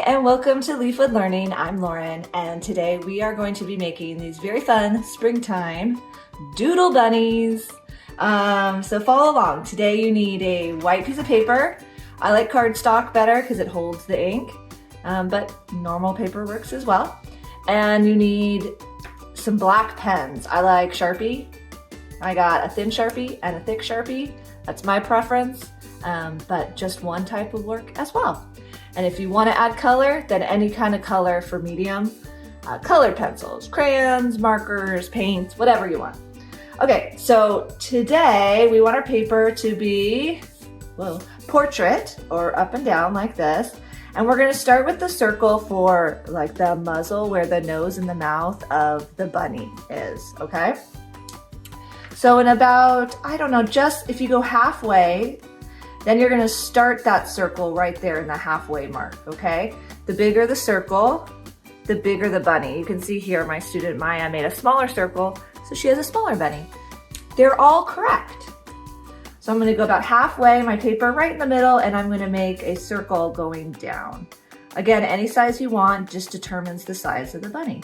and welcome to Leafwood Learning. I'm Lauren, and today we are going to be making these very fun springtime doodle bunnies. So follow along. Today you need a white piece of paper. I like cardstock better because it holds the ink, but normal paper works as well. And you need some black pens. I like Sharpie. I got a thin Sharpie and a thick Sharpie. That's my preference, but just one type will work as well. And if you want to add color, then any kind of color for medium. Colored pencils, crayons, markers, paints, whatever you want. Okay, so today we want our paper to be, well, portrait or up and down like this. And we're going to start with the circle for like the muzzle where the nose and the mouth of the bunny is, okay? So in about, I don't know, just if you go halfway, then you're gonna start that circle right there in the halfway mark, okay? The bigger the circle, the bigger the bunny. You can see here my student Maya made a smaller circle, so she has a smaller bunny. They're all correct. So I'm gonna go about halfway, my paper right in the middle, and I'm gonna make a circle going down. Again, any size you want just determines the size of the bunny.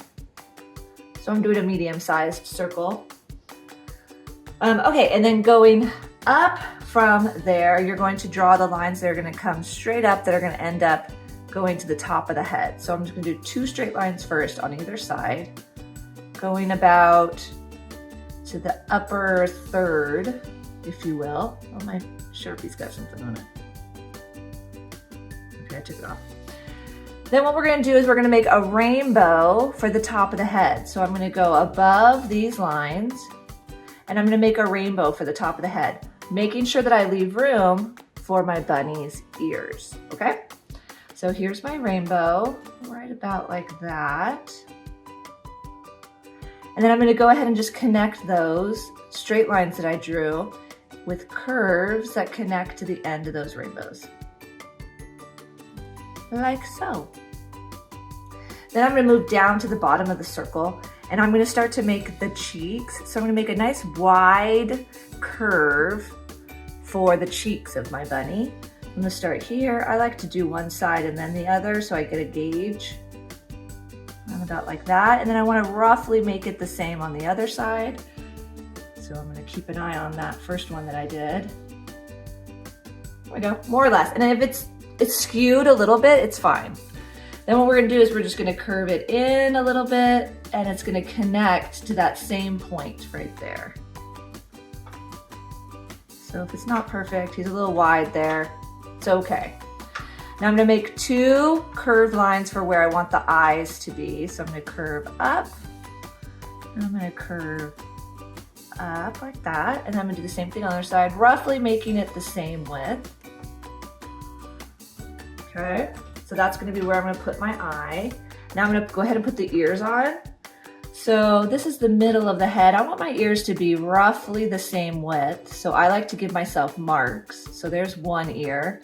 So I'm doing a medium-sized circle. Okay, and then going up from there, you're going to draw the lines that are going to come straight up that are going to end up going to the top of the head. So I'm just going to do 2 straight lines first on either side, going about to the upper third, if you will. Oh, my Sharpie's got something on it. Okay, I took it off. Then what we're going to do is we're going to make a rainbow for the top of the head. So I'm going to go above these lines, and I'm gonna make a rainbow for the top of the head, making sure that I leave room for my bunny's ears, okay? So here's my rainbow, right about like that. And then I'm gonna go ahead and just connect those straight lines that I drew with curves that connect to the end of those rainbows. Like so. Then I'm gonna move down to the bottom of the circle, and I'm gonna start to make the cheeks. So I'm gonna make a nice wide curve for the cheeks of my bunny. I'm gonna start here. I like to do one side and then the other so I get a gauge. About like that. And then I wanna roughly make it the same on the other side. So I'm gonna keep an eye on that first one that I did. There we go, more or less. And if it's skewed a little bit, it's fine. Then what we're gonna do is we're just gonna curve it in a little bit, and it's gonna connect to that same point right there. So if it's not perfect, he's a little wide there, it's okay. Now I'm gonna make 2 curved lines for where I want the eyes to be. So I'm gonna curve up, and I'm gonna curve up like that, and then I'm gonna do the same thing on the other side, roughly making it the same width. Okay. So that's gonna be where I'm gonna put my eye. Now I'm gonna go ahead and put the ears on. So this is the middle of the head. I want my ears to be roughly the same width. So I like to give myself marks. So there's one ear.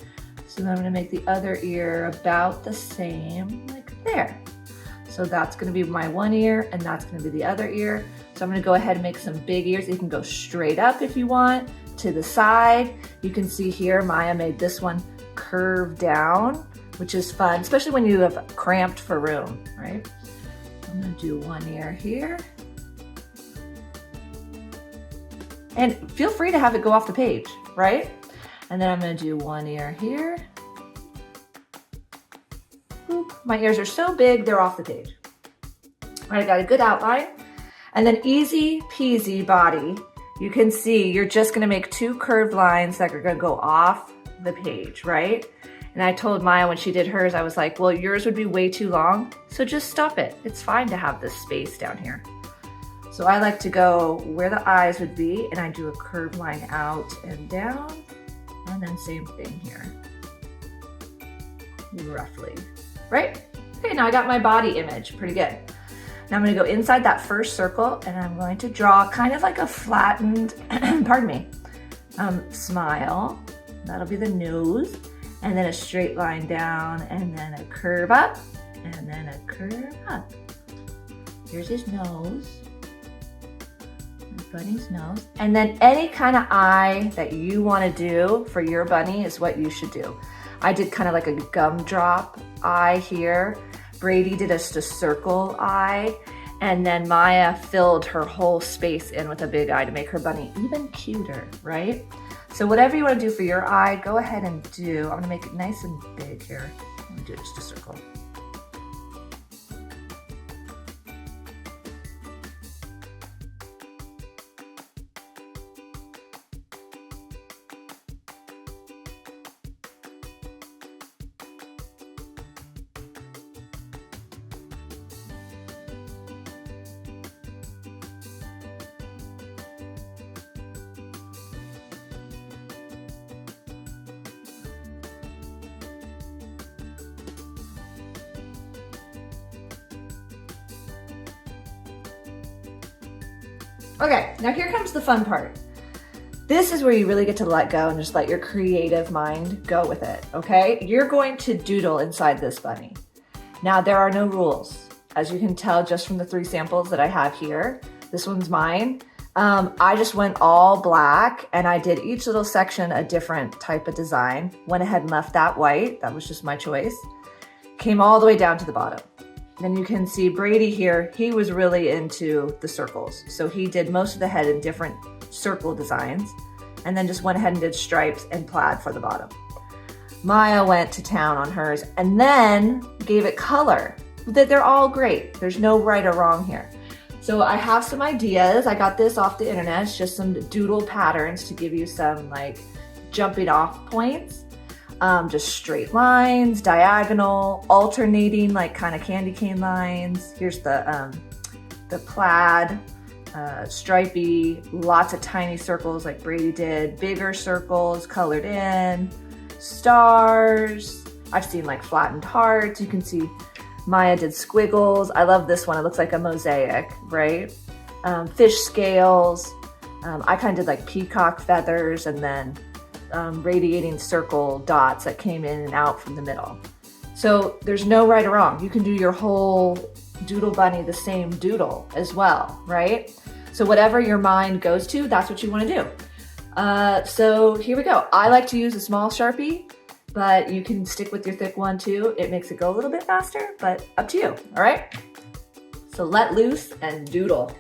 So then I'm gonna make the other ear about the same, like there. So that's gonna be my one ear, and that's gonna be the other ear. So I'm gonna go ahead and make some big ears. You can go straight up if you want, to the side. You can see here, Maya made this one curve down, which is fun, especially when you have cramped for room, right? I'm gonna do one ear here. And feel free to have it go off the page, right? And then I'm gonna do one ear here. Boop. My ears are so big, they're off the page. All right, I got a good outline. And then easy peasy body. You can see you're just gonna make 2 curved lines that are gonna go off the page, right? And I told Maya when she did hers, I was like, well, yours would be way too long, so just stop it. It's fine to have this space down here. So I like to go where the eyes would be, and I do a curved line out and down, and then same thing here, roughly, right? Okay, now I got my body image, pretty good. Now I'm gonna go inside that first circle, and I'm going to draw kind of like a flattened, pardon me, smile. That'll be the nose. And then a straight line down, and then a curve up, and then a curve up. Here's his nose, bunny's nose. And then any kind of eye that you want to do for your bunny is what you should do. I did kind of like a gumdrop eye here. Brady did just a circle eye. And then Maya filled her whole space in with a big eye to make her bunny even cuter, right? So whatever you want to do for your eye, go ahead and do. I'm gonna make it nice and big here. I'm gonna do just a circle. Okay, now here comes the fun part. This is where you really get to let go and just let your creative mind go with it, okay? You're going to doodle inside this bunny. Now, there are no rules. As you can tell just from the 3 samples that I have here, this one's mine. I just went all black and I did each little section a different type of design. Went ahead and left that white, that was just my choice. Came all the way down to the bottom. Then you can see Brady here, he was really into the circles. So he did most of the head in different circle designs and then just went ahead and did stripes and plaid for the bottom. Maya went to town on hers and then gave it color. They're all great. There's no right or wrong here. So I have some ideas. I got this off the internet. It's just some doodle patterns to give you some like jumping off points. Just straight lines, diagonal, alternating like kind of candy cane lines. Here's the plaid, stripey, lots of tiny circles like Brady did, bigger circles colored in, stars. I've seen like flattened hearts. You can see Maya did squiggles. I love this one. It looks like a mosaic, right? Fish scales. I kind of did like peacock feathers and then radiating circle dots that came in and out from the middle. So there's no right or wrong. You can do your whole doodle bunny the same doodle as well, right? So whatever your mind goes to, that's what you want to do. So here we go. I like to use a small Sharpie, but you can stick with your thick one too. It makes it go a little bit faster, but up to you, all right? So let loose and doodle.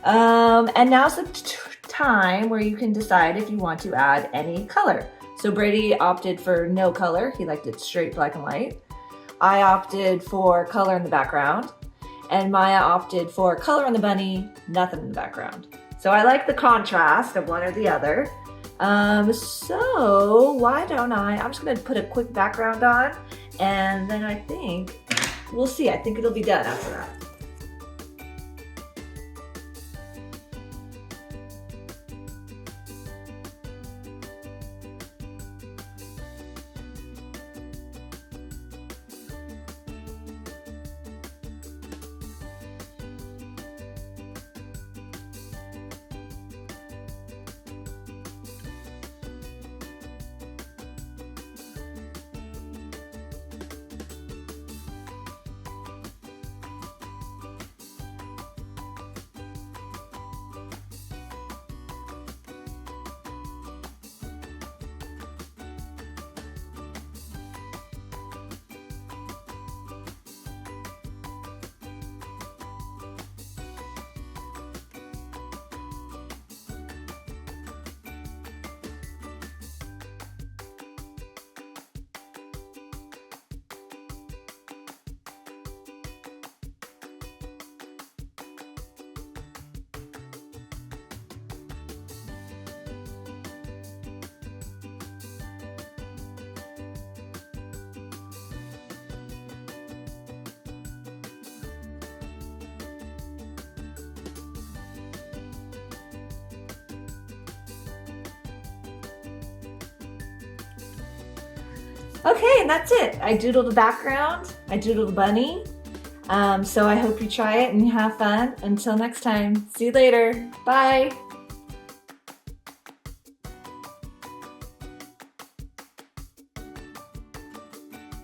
And now's the time where you can decide if you want to add any color. So Brady opted for no color. He liked it straight black and white. I opted for color in the background. And Maya opted for color on the bunny, nothing in the background. So I like the contrast of one or the other. So why don't I'm just gonna put a quick background on, and then I think, we'll see, I think it'll be done after that. Okay, and that's it. I doodled the background, I doodled the bunny. So I hope you try it and have fun. Until next time, see you later. Bye.